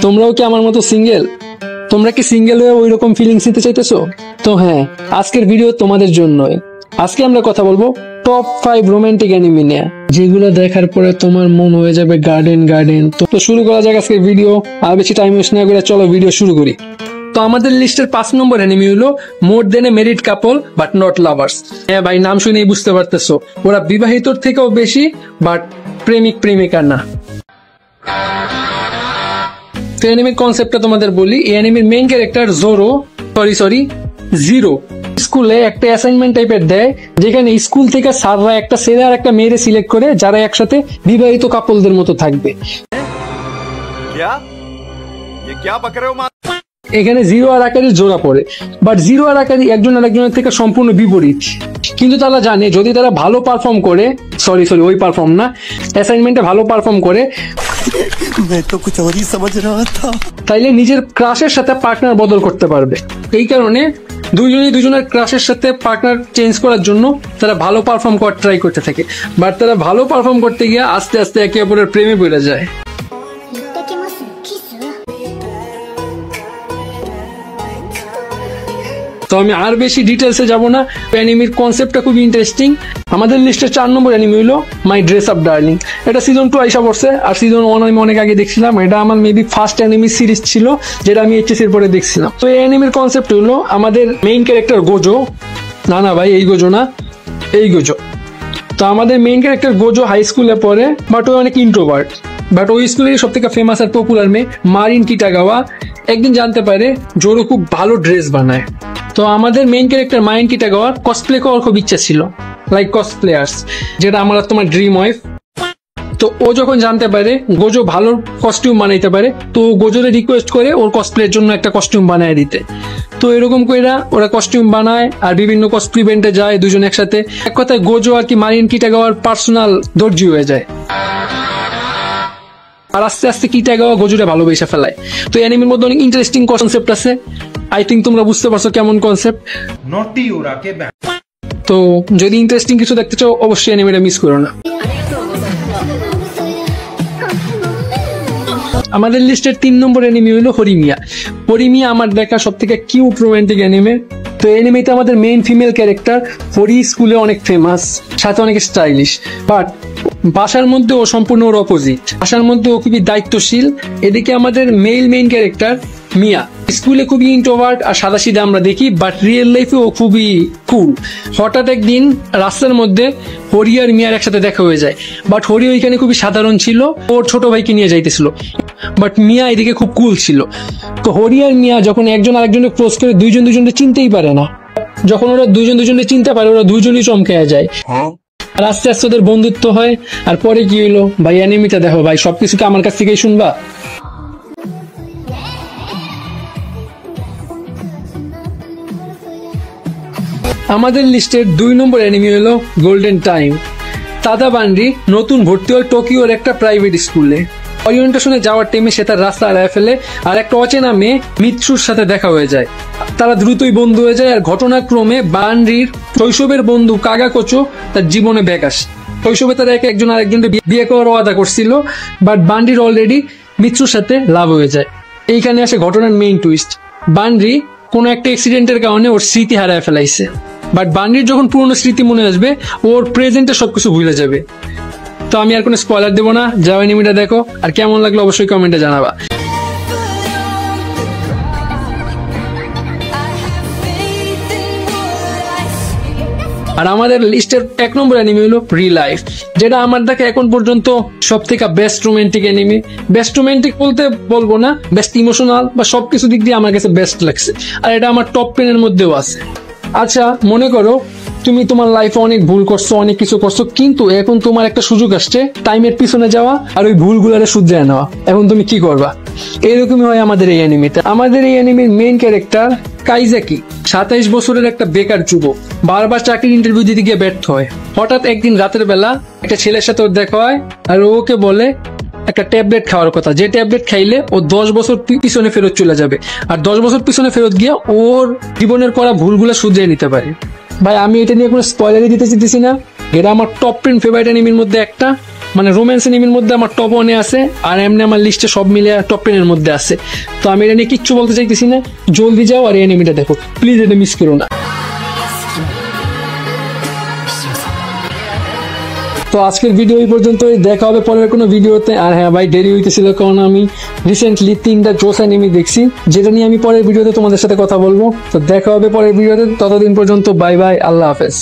তোমরাও কি আমার মতো সিঙ্গেল? তোমরা কি সিঙ্গেল হয়ে ওই রকম ফিলিংস নিতে চাইতেছো? তো হ্যাঁ, আজকের ভিডিও তোমাদের জন্যই। আজকে আমরা কথা বলবো টপ 5 রোমান্টিক অ্যানিমে নিয়ে, যেগুলো দেখার পরে তোমার মন হয়ে যাবে গার্ডেন গার্ডেন। তো শুরু করা যাক আজকের ভিডিও। আর বেশি টাইম ওয়েস্ট না করে চলো ভিডিও শুরু করি। তো আমাদের লিস্টের 5 নম্বর অ্যানিমে হলো more than a married couple but not lovers. হ্যাঁ ভাই, নাম শুনেই বুঝতে পারতেছো ওরা বিবাহিতর থেকেও বেশি, বাট প্রেমিক প্রেমিকা না। তো অ্যানিমের কনসেপ্টটা তোমাদের বলি। এই অ্যানিমের মেইন ক্যারেক্টার জিরো স্কুলে একটা অ্যাসাইনমেন্ট টাইপের দেয়, যেখানে স্কুল থেকে স্যাররা একটা ছেলে আর একটা মেয়েরে সিলেক্ট করে যারা একসাথে বিবাহিত কাপলদের মতো থাকবে। এখানে জিরো আর আকারি জোড়া পড়ে, বাট জিরো আর আকারি একজন আরেকজনের থেকে সম্পূর্ণ বিপরীত। কিন্তু তারা জানে যদি তারা ভালো পারফর্ম করে, ওই পারফর্ম না, অ্যাসাইনমেন্টে ভালো পারফর্ম করে, তাইলে নিজের ক্রাশের সাথে পার্টনার বদল করতে পারবে। এই কারণে দুজনের ক্রাশের সাথে পার্টনার চেঞ্জ করার জন্য তারা ভালো পারফর্ম করার ট্রাই করতে থাকে। বাট তারা ভালো পারফর্ম করতে গিয়ে আস্তে আস্তে একে অপরের প্রেমে পড়ে যায়। তো আমি আর বেশি ডিটেলসে যাব না। অ্যানিমের কনসেপ্টটা খুব ইন্টারেস্টিং। আমাদের লিস্টের 4 নম্বর অ্যানিমে হলো মাই ড্রেস আপ ডার্লিং। এটা সিজন 2 আইসা পড়ছে, আর সিজন 1 আমি অনেক আগে দেখছিলাম। এটা আমার মেবি ফার্স্ট অ্যানিমে সিরিজ ছিল, যেটা আমি এইচএস এর পরে দেখছিলাম। তো এই অ্যানিমের কনসেপ্ট হলো আমাদের মেইন ক্যারেক্টার গোজো, না ভাই এই গোজো না, এই গোজো। তো আমাদের মেইন ক্যারেক্টার গোজো হাই স্কুলে পড়ে, বাট ও অনেক ইন্ট্রোভার্ট। বাট ওই স্কুলের সব থেকে ফেমাস আর পপুলার মেয়ে মারিন কিটাগাওয়া একদিন জানতে পারে জোরো খুব ভালো ড্রেস বানায়। তো আমাদের মেইন ক্যারেক্টার মারিন কিটাগাওয়ার কসপ্লে করার খুব ইচ্ছা ছিল, লাইক কসপ্লেয়ার্স, যেটা আমার তোমার ড্রিম ওয়াইফ। তো ও যখন জানতে পারে গোজো ভালো কস্টিউম বানাইতে পারে, তো গোজোরে রিকোয়েস্ট করে ওর কসপ্লের জন্য একটা কস্টিউম বানায় দিতে। তো এরকম করে ওরা কস্টিউম বানায় আর বিভিন্ন কসপ্লে ইভেন্টে যায় দুজন একসাথে। এক কথায় গোজো আর কি মারিন কিটাগাওয়ার পার্সোনাল দর্জি হয়ে যায়। আর আস্তে আস্তে কিটাগাওয়া গোজোরে ভালোবেসে ফেলায়। তো অ্যানিমের মধ্যে অনেক ইন্টারেস্টিং কনসেপ্ট আছে। আই থিঙ্ক তোমরা বুঝতে পারছো কেমন কনসেপ্ট। তো যদি ইন্টারেস্টিং কিছু দেখতে চাও অবশ্যই অ্যানিমেটা মিস করো না। আমাদের লিস্টের 3 নম্বর অ্যানিমে হলো হরিমিয়া। হরিমিয়া আমার দেখা সব থেকে কিউট রোমান্টিক অ্যানিমে। তো অ্যানিমেতে আমাদের মেইন ফিমেল ক্যারেক্টার হরি স্কুলে অনেক ফেমাস, সাথে অনেক স্টাইলিশ, বাট বাসার মধ্যে ও সম্পূর্ণ ওর অপোজিট। বাসার মধ্যে ও খুবই দায়িত্বশীল। এদিকে আমাদের মেইন ক্যারেক্টার মিয়া স্কুলে খুবই ইন্ট্রোভার্ট আর সাদাসিধা আমরা দেখি, বাট রিয়েল লাইফে ও খুবই কুল। হঠাৎ একদিন রাস্তার মধ্যে হরি আর মিয়ার একসাথে দেখা হয়ে যায়, বাট হরি ওইখানে খুবই সাধারণ ছিল, ওর ছোট ভাইকে নিয়ে যাইতেছিল, বাট মিয়া এদিকে খুব কুল ছিল। তো হরি আর মিয়া যখন একজন আরেকজনকে ক্রস করে দুজনকে চিনতেই পারে না। যখন ওরা দুজনকে চিনতে পারে, ওরা দুজনই চমকে যায়। আর আস্তে আস্তে ওদের বন্ধুত্ব হয়। আর পরে কি হইলো ভাই, অ্যানিমেটা দেখো ভাই, সবকিছু কি আমার কাছ থেকেই শুনবা? আমাদের লিস্টের 2 নম্বর অ্যানিমে হলো গোল্ডেন টাইম। তাদা বান্ডি নতুন ভর্তি হয় টোকিওর একটা প্রাইভেট স্কুলে। ওরিয়েন্টেশনে যাওয়ার টাইমে সে তার রাস্তা হারিয়ে ফেলে, আর একটা অচেনা মেয়ে মিৎসুর সাথে দেখা হয়ে যায়। তারা দ্রুতই বন্ধু হয়ে যায়। আর ঘটনাক্রমে বান্ডির শৈশবের বন্ধু কাগাকোচো তার জীবনে ব্যাক আসে। শৈশবে তারা একজন আরেকজনকে বিয়ে করার ওয়াদা করছিল, বাট বান্ডির অলরেডি মিৎসুর সাথে লাভ হয়ে যায়। এইখানে আসে ঘটনার মেইন টুইস্ট। বান্ডি কোনো একটা অ্যাক্সিডেন্টের কারণে ওর স্মৃতি হারায় ফেলাইছে, বাট বান্ডির যখন পুরনো স্মৃতি মনে আসবে ওর প্রেজেন্টে সবকিছু ভুলে যাবে। তো আমি আর কোনো স্পয়লার দেবো না, যাও অ্যানিমেটা দেখো। আর কেমন লাগলো অবশ্যই কমেন্টে জানাবা। আর আমাদের লিস্টের 1 নম্বর অ্যানিমে হলো রিলাইফ, যেটা আমার দেখা এখন পর্যন্ত সব থেকে best romantic anime. Best romantic বলতে বলবো না, বেস্ট ইমোশনাল বা সবকিছু দিক দিয়ে আমার কাছে বেস্ট লাগছে। আর এটা আমার টপ 10 এর মধ্যেও আছে। আচ্ছা, মনে করো তুমি তোমার লাইফে অনেক ভুল করছো, অনেক কিছু করছো, কিন্তু এখন তোমার একটা সুযোগ আসছে টাইমের পিছনে যাওয়া আর ওই ভুলগুলারে শুধরে নেওয়া। এখন তুমি কি করবা? এরকমই হয় আমাদের এই অ্যানিমেতে। আমাদের এই অ্যানিমের মেইন ক্যারেক্টার কাইজাকি 27 বছরের একটা বেকার যুবক, বারবার চাকরির ইন্টারভিউ দিতে গিয়ে ব্যর্থ হয়। হঠাৎ একদিন রাতের বেলা একটা ছেলের সাথে ওর দেখা হয়, আর ওকে বলে একটা ট্যাবলেট খাওয়ার কথা, যে ট্যাবলেট খাইলে ও 10 বছর পিছনে ফেরত চলে যাবে, আর 10 বছর পিছনে ফেরত গিয়ে ওর জীবনের করা ভুলগুলো শুধরে নিতে পারে। ভাই আমি এটা নিয়ে কোনো স্পয়লারই দিতে চাইতেছি না, এটা আমার টপ 10 ফেভারিট অ্যানিমের মধ্যে একটা। মানে রোম্যান্স এনিমির মধ্যে আমার টপ 1-এ আছে, আর এমনি আমার লিস্টে সব মিলে টপ 10 এর মধ্যে আছে। তো আমি এটা নিয়ে কিচ্ছু বলতে চাইতেছি না, জলদি যাও আর এই এনিমিটা দেখো প্লিজ, এটা মিস করো না। তো আজকের ভিডিও এই পর্যন্তই, দেখা হবে পরের কোনো ভিডিওতে। আর হ্যাঁ ভাই, দেরি হইতেছিল কারণ আমি রিসেন্টলি 3টা জোস অ্যানিমি দেখছি, যেটা নিয়ে আমি পরের ভিডিওতে তোমাদের সাথে কথা বলবো। তো দেখা হবে পরের ভিডিওতে, ততদিন পর্যন্ত বাই বাই, আল্লাহ হাফেজ।